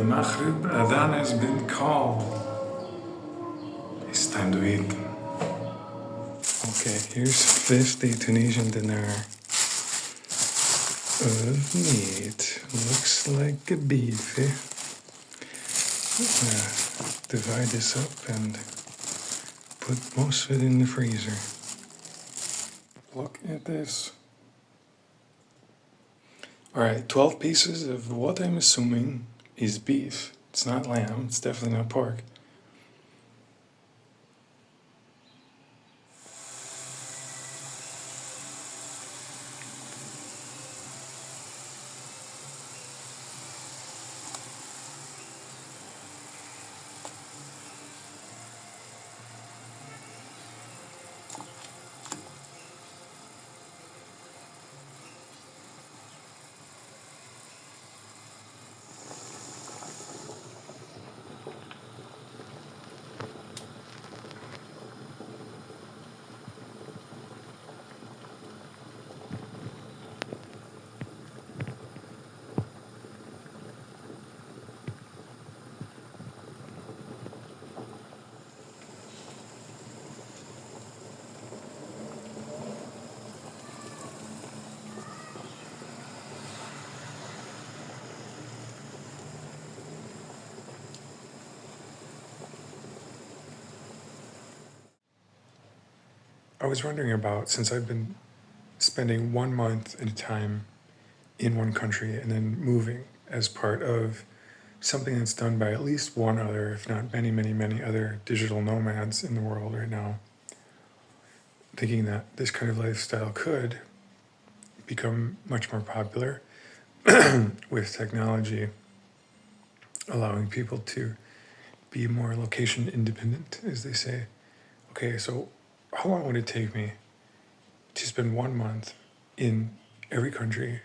The Maghrib Adhan has been called. It's time to eat. Okay, here's 50 Tunisian dinar of meat. Looks like a beef. Divide this up and put most of it in the freezer. Look at this. Alright, 12 pieces of what I'm assuming is beef. It's not lamb, it's definitely not pork. I was wondering about, since I've been spending 1 month at a time in one country and then moving as part of something that's done by at least one other, if not many, many, many other digital nomads in the world right now, thinking that this kind of lifestyle could become much more popular with technology allowing people to be more location independent, as they say. Okay, so how long would it take me to spend 1 month in every country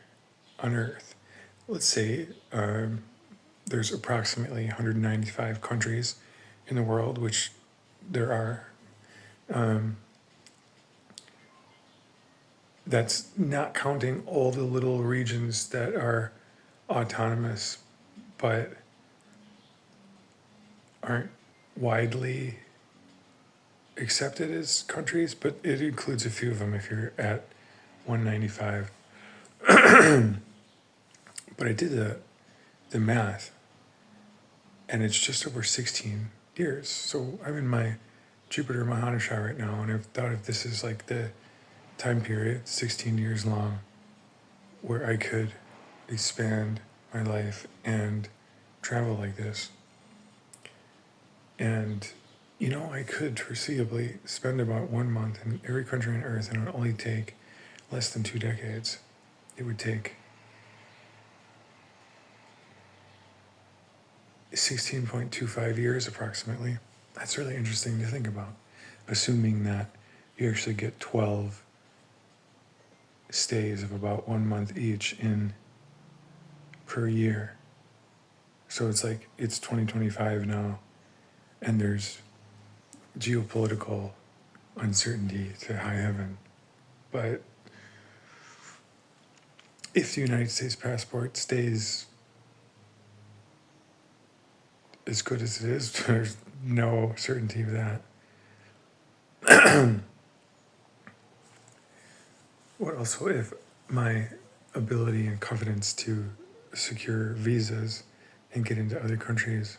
on Earth? Let's say there's approximately 195 countries in the world, which there are. That's not counting all the little regions that are autonomous but aren't widely accepted as countries, but it includes a few of them if you're at 195. But I did the math, and it's just over 16 years. So I'm in my Jupiter Mahānāshā right now, and I've thought if this is like the time period, 16 years long, where I could expand my life and travel like this. And, I could foreseeably spend about 1 month in every country on earth, and it would only take less than 2 decades. It would take 16.25 years approximately. That's really interesting to think about, assuming that you actually get 12 stays of about 1 month each in per year. So it's like it's 2025 now, and there's geopolitical uncertainty to high heaven. But if the United States passport stays as good as it is, there's no certainty of that. What also if my ability and confidence to secure visas and get into other countries,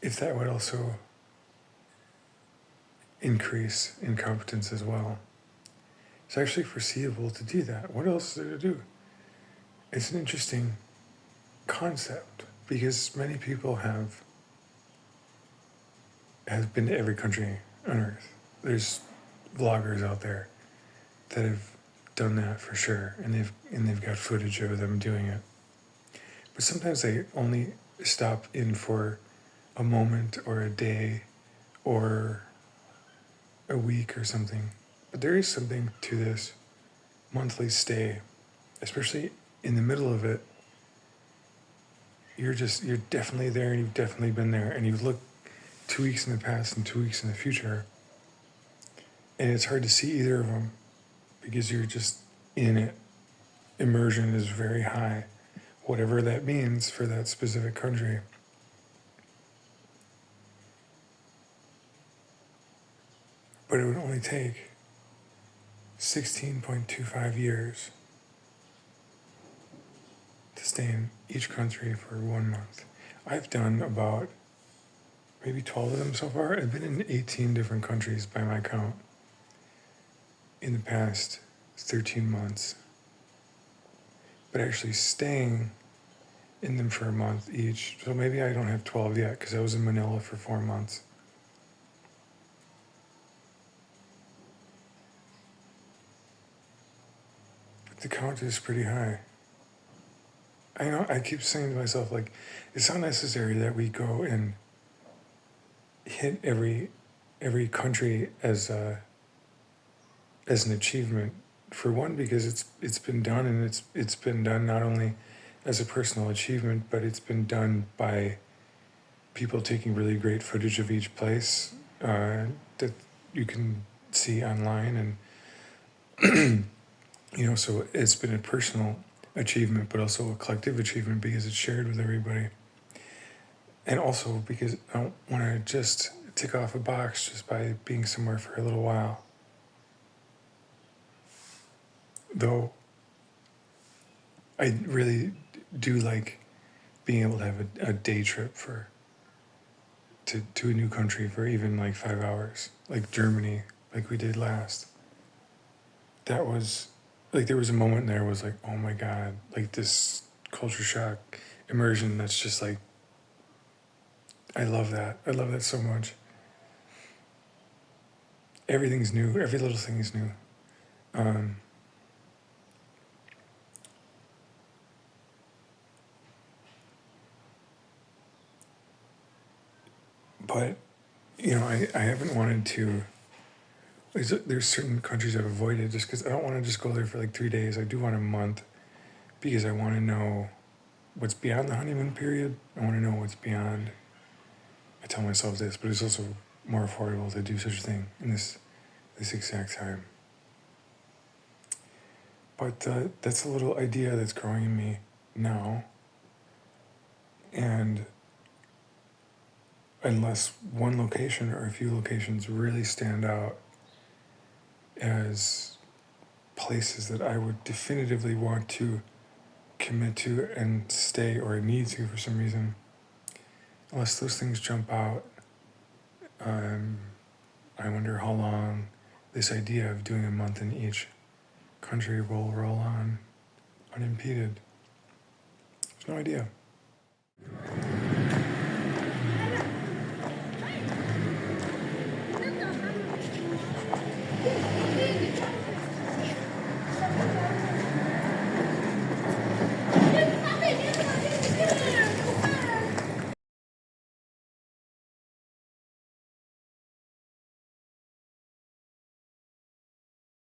if that would also increase in competence as well. It's actually foreseeable to do that. What else is there to do? It's an interesting concept because many people have been to every country on earth. There's vloggers out there that have done that for sure, and they've got footage of them doing it. But sometimes they only stop in for a moment or a day or a week or something. But there is something to this monthly stay, especially in the middle of it. You're definitely there, and you've definitely been there, and you look 2 weeks in the past and 2 weeks in the future, and it's hard to see either of them because you're just in it. Immersion is very high, whatever that means for that specific country. But it would only take 16.25 years to stay in each country for 1 month. I've done about maybe 12 of them so far. I've been in 18 different countries by my count in the past 13 months. But actually staying in them for a month each, so maybe I don't have 12 yet because I was in Manila for 4 months. But the count is pretty high. I know, I keep saying to myself, like, it's not necessary that we go and hit every country as an achievement. For one, because it's been done, and it's been done not only as a personal achievement, but it's been done by people taking really great footage of each place that you can see online, and so it's been a personal achievement, but also a collective achievement because it's shared with everybody. And also because I don't want to just tick off a box just by being somewhere for a little while. Though I really do like being able to have a day trip to a new country for even like 5 hours, like Germany, like we did last. That was like, there was a moment there was like, oh my God, like this culture shock immersion that's just like, I love that so much. Everything's new, every little thing is new. But I haven't wanted to. There's certain countries I've avoided just because I don't want to just go there for like 3 days. I do want a month because I want to know what's beyond the honeymoon period. I want to know what's beyond. I tell myself this, but it's also more affordable to do such a thing in this exact time. But that's a little idea that's growing in me now. And unless one location or a few locations really stand out as places that I would definitively want to commit to and stay, or need to for some reason, unless those things jump out, I wonder how long this idea of doing a month in each country will roll on unimpeded. There's no idea.